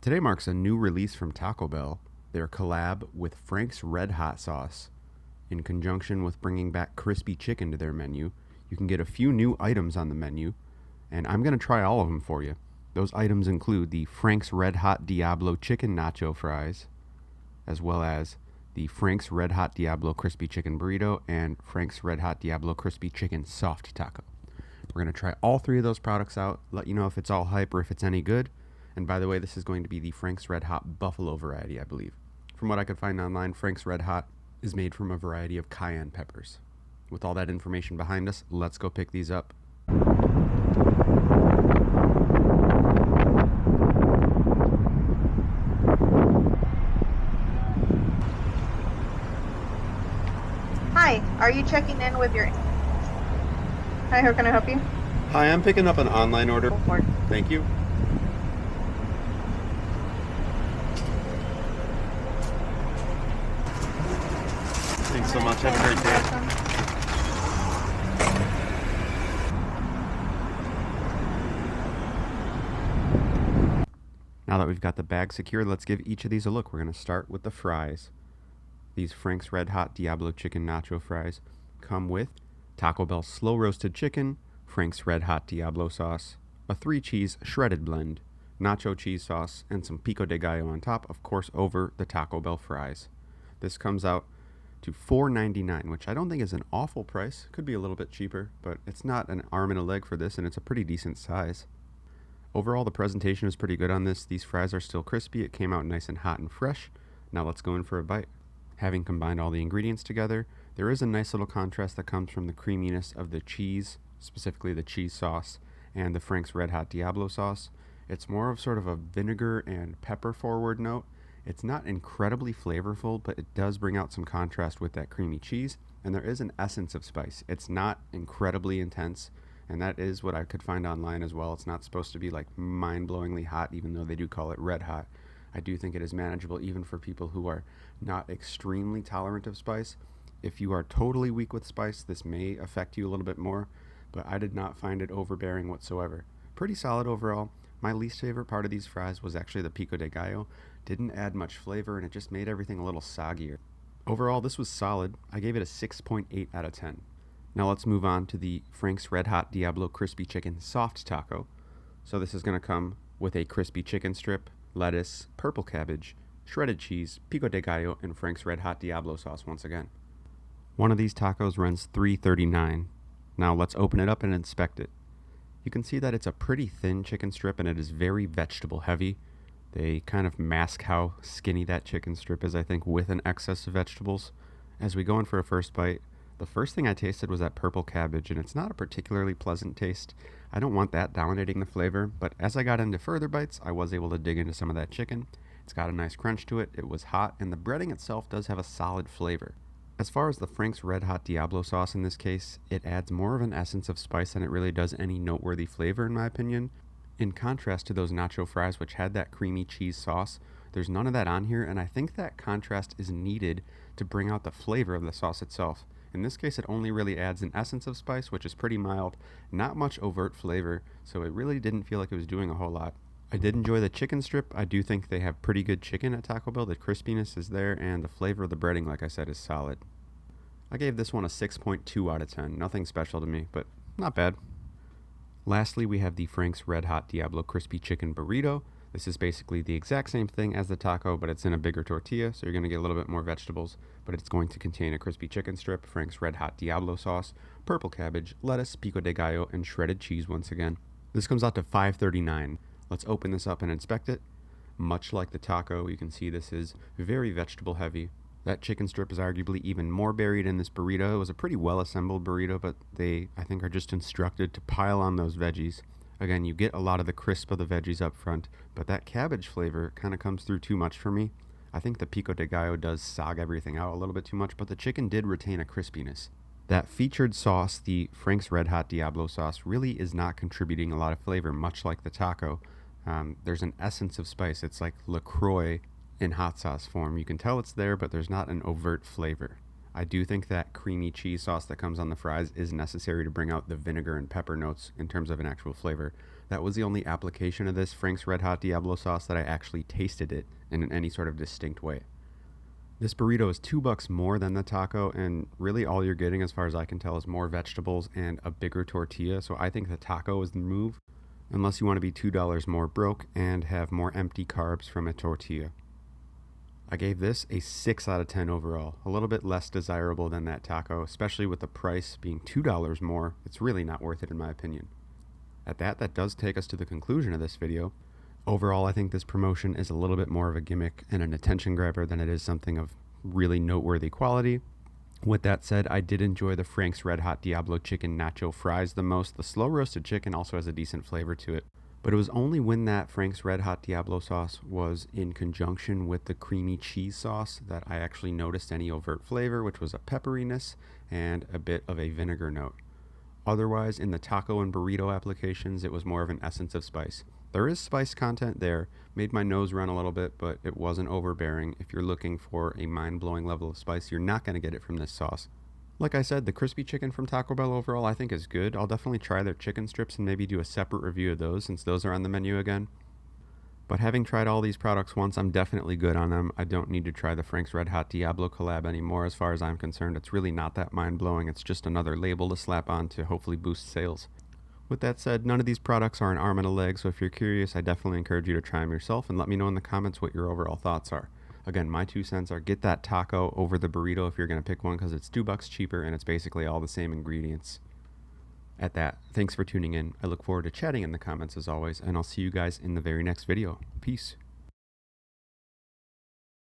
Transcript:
Today marks a new release from Taco Bell, their collab with Frank's Red Hot sauce. In conjunction with bringing back crispy chicken to their menu, you can get a few new items on the menu, and I'm going to try all of them for you. Those items include the Frank's Red Hot Diablo chicken nacho fries, as well as the Frank's Red Hot Diablo crispy chicken burrito and Frank's Red Hot Diablo crispy chicken soft taco. We're going to try all three of those products out, let you know if it's all hype or if it's any good. And by the way, this is going to be the Frank's Red Hot Buffalo variety, I believe. From what I could find online, Frank's Red Hot is made from a variety of cayenne peppers. With all that information behind us, let's go pick these up. Hi, are you checking in with your... Hi, how can I help you? Hi, I'm picking up an online order. Go for it. Thank you. Thanks so much. Have a great day. Now that we've got the bag secured, let's give each of these a look. We're going to start with the fries. These Frank's Red Hot Diablo chicken nacho fries come with Taco Bell slow roasted chicken, Frank's Red Hot Diablo sauce, a 3-cheese shredded blend, nacho cheese sauce, and some pico de gallo on top, of course, over the Taco Bell fries. This comes out to $4.99, which I don't think is an awful price. Could be a little bit cheaper, but it's not an arm and a leg for this, and it's a pretty decent size. Overall, the presentation is pretty good on this. These fries are still crispy. It came out nice and hot and fresh. Now let's go in for a bite. Having combined all the ingredients together, there is a nice little contrast that comes from the creaminess of the cheese, specifically the cheese sauce, and the Frank's Red Hot Diablo sauce. It's more of sort of a vinegar and pepper forward note. It's not incredibly flavorful, but it does bring out some contrast with that creamy cheese, and there is an essence of spice. It's not incredibly intense, and that is what I could find online as well. It's not supposed to be like mind-blowingly hot, even though they do call it red hot. I do think it is manageable even for people who are not extremely tolerant of spice. If you are totally weak with spice, this may affect you a little bit more, but I did not find it overbearing whatsoever. Pretty solid overall. My least favorite part of these fries was actually the pico de gallo. Didn't add much flavor, and it just made everything a little soggier. Overall, this was solid. I gave it a 6.8 out of 10. Now let's move on to the Frank's Red Hot Diablo crispy chicken soft taco. So this is going to come with a crispy chicken strip, lettuce, purple cabbage, shredded cheese, pico de gallo, and Frank's Red Hot Diablo sauce once again. One of these tacos runs $3.39. Now let's open it up and inspect it. You can see that it's a pretty thin chicken strip and it is very vegetable heavy. They kind of mask how skinny that chicken strip is, I think, with an excess of vegetables. As we go in for a first bite, the first thing I tasted was that purple cabbage, and it's not a particularly pleasant taste. I don't want that dominating the flavor, but as I got into further bites, I was able to dig into some of that chicken. It's got a nice crunch to it, it was hot, and the breading itself does have a solid flavor. As far as the Frank's Red Hot Diablo sauce in this case, it adds more of an essence of spice than it really does any noteworthy flavor in my opinion. In contrast to those nacho fries, which had that creamy cheese sauce, there's none of that on here, and I think that contrast is needed to bring out the flavor of the sauce itself. In this case, it only really adds an essence of spice, which is pretty mild, not much overt flavor, so it really didn't feel like it was doing a whole lot. I did enjoy the chicken strip. I do think they have pretty good chicken at Taco Bell. The crispiness is there, and the flavor of the breading, like I said, is solid. I gave this one a 6.2 out of 10. Nothing special to me, but not bad. Lastly, we have the Frank's Red Hot Diablo crispy chicken burrito. This is basically the exact same thing as the taco, but it's in a bigger tortilla, so you're going to get a little bit more vegetables, but it's going to contain a crispy chicken strip, Frank's Red Hot Diablo sauce, purple cabbage, lettuce, pico de gallo, and shredded cheese once again. This comes out to $5.39. Let's open this up and inspect it. Much like the taco, you can see this is very vegetable heavy. That chicken strip is arguably even more buried in this burrito. It was a pretty well-assembled burrito, but they, I think, are just instructed to pile on those veggies. Again, you get a lot of the crisp of the veggies up front, but that cabbage flavor kind of comes through too much for me. I think the pico de gallo does sog everything out a little bit too much, but the chicken did retain a crispiness. That featured sauce, the Frank's Red Hot Diablo sauce, really is not contributing a lot of flavor, much like the taco. There's an essence of spice. It's like LaCroix in hot sauce form. You can tell it's there, but there's not an overt flavor. I do think that creamy cheese sauce that comes on the fries is necessary to bring out the vinegar and pepper notes in terms of an actual flavor. That was the only application of this Frank's Red Hot Diablo sauce that I actually tasted it in any sort of distinct way. This burrito is $2 more than the taco, and really all you're getting, as far as I can tell, is more vegetables and a bigger tortilla. So I think the taco is the move, unless you want to be $2 more broke and have more empty carbs from a tortilla. I gave this a 6 out of 10 overall, a little bit less desirable than that taco, especially with the price being $2 more. It's really not worth it in my opinion. At that does take us to the conclusion of this video. Overall, I think this promotion is a little bit more of a gimmick and an attention grabber than it is something of really noteworthy quality. With that said, I did enjoy the Frank's Red Hot Diablo chicken nacho fries the most. The slow roasted chicken also has a decent flavor to it. But it was only when that Frank's Red Hot Diablo sauce was in conjunction with the creamy cheese sauce that I actually noticed any overt flavor, which was a pepperiness and a bit of a vinegar note. Otherwise, in the taco and burrito applications, it was more of an essence of spice. There is spice content there, made my nose run a little bit, but it wasn't overbearing. If you're looking for a mind-blowing level of spice, you're not going to get it from this sauce. Like I said, the crispy chicken from Taco Bell overall I think is good. I'll definitely try their chicken strips and maybe do a separate review of those since those are on the menu again. But having tried all these products once, I'm definitely good on them. I don't need to try the Frank's Red Hot Diablo collab anymore as far as I'm concerned. It's really not that mind-blowing. It's just another label to slap on to hopefully boost sales. With that said, none of these products are an arm and a leg, so if you're curious, I definitely encourage you to try them yourself and let me know in the comments what your overall thoughts are. Again, my 2 cents are get that taco over the burrito if you're going to pick one because it's $2 cheaper and it's basically all the same ingredients. At that, thanks for tuning in. I look forward to chatting in the comments as always, and I'll see you guys in the very next video. Peace.